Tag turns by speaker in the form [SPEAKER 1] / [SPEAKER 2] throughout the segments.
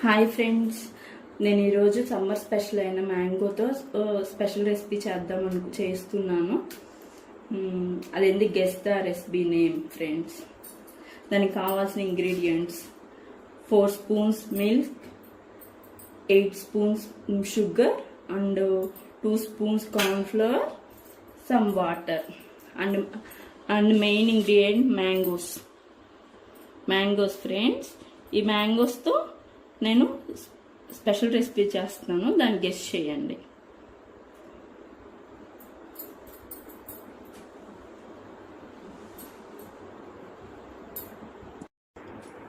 [SPEAKER 1] Hi friends, నేను ఈరోజు summer special అయిన మ్యాంగోతో స్పెషల్ రెసిపీ చేస్తున్నాను. అది ఎందుకు guess the recipe name friends. దానికి కావాల్సిన ingredients 4 spoons milk, 8 spoons sugar and 2 spoons cornflour, some water and main ingredient mangoes friends. ఈ మ్యాంగోస్తో నేను స్పెషల్ రెసిపీ చేస్తున్నాను, దాన్ని గెస్ చేయండి.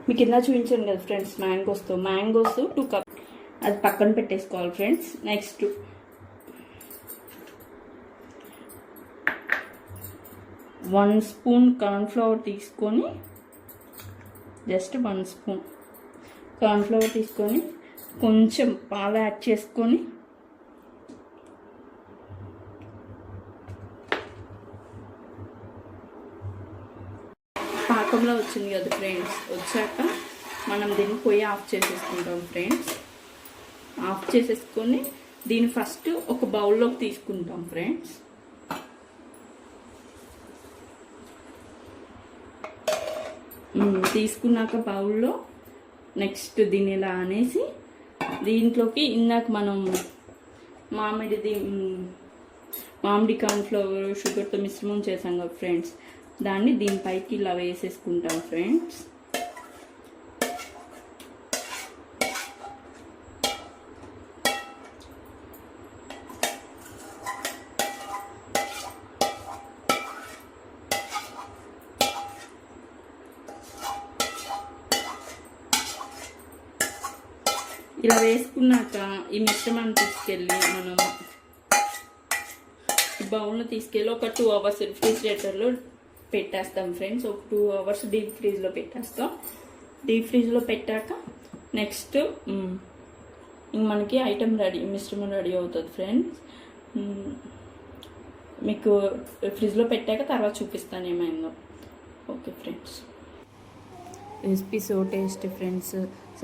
[SPEAKER 1] మీకు కింద చూపించాను కదా ఫ్రెండ్స్, మ్యాంగోస్ 2 కప్ అది పక్కన పెట్టేసుకోవాలి ఫ్రెండ్స్. నెక్స్ట్ 1 స్పూన్ కార్న్ఫ్లవర్ తీసుకొని, జస్ట్ 1 స్పూన్ కార్న్ఫ్లవర్ తీసుకొని కొంచెం పాలు యాడ్ చేసుకొని పాకంలో వచ్చింది కదా ఫ్రెండ్స్. వచ్చాక మనం దీన్ని పొయ్యి ఆఫ్ చేసేసుకుంటాం ఫ్రెండ్స్. ఆఫ్ చేసేసుకొని దీన్ని ఫస్ట్ ఒక బౌల్లోకి తీసుకుంటాం ఫ్రెండ్స్. తీసుకున్నాక బౌల్లో నెక్స్ట్ దీన్ని ఇలా అనేసి దీంట్లోకి ఇందాక మనం మామిడి కార్న్ఫ్లవర్ షుగర్తో మిశ్రమం చేసాం కదా ఫ్రెండ్స్, దాన్ని దీనిపైకి ఇలా వేసేసుకుంటాం ఫ్రెండ్స్. ఇలా వేసుకున్నాక ఈ మిశ్రమాన్ని తీసుకెళ్ళి మనం బౌల్లో తీసుకెళ్ళి ఒక 2 అవర్స్ రిఫ్రిజిరేటర్లో పెట్టేస్తాం ఫ్రెండ్స్. ఒక 2 అవర్స్ డీప్ ఫ్రీజ్లో పెట్టేస్తాం. డీప్ ఫ్రీజ్లో పెట్టాక నెక్స్ట్ మనకి మిశ్రమం రెడీ అవుతుంది ఫ్రెండ్స్. మీకు ఫ్రిడ్జ్లో పెట్టాక తర్వాత చూపిస్తాను ఏమైందో. Okay friends, recipe so tasty friends.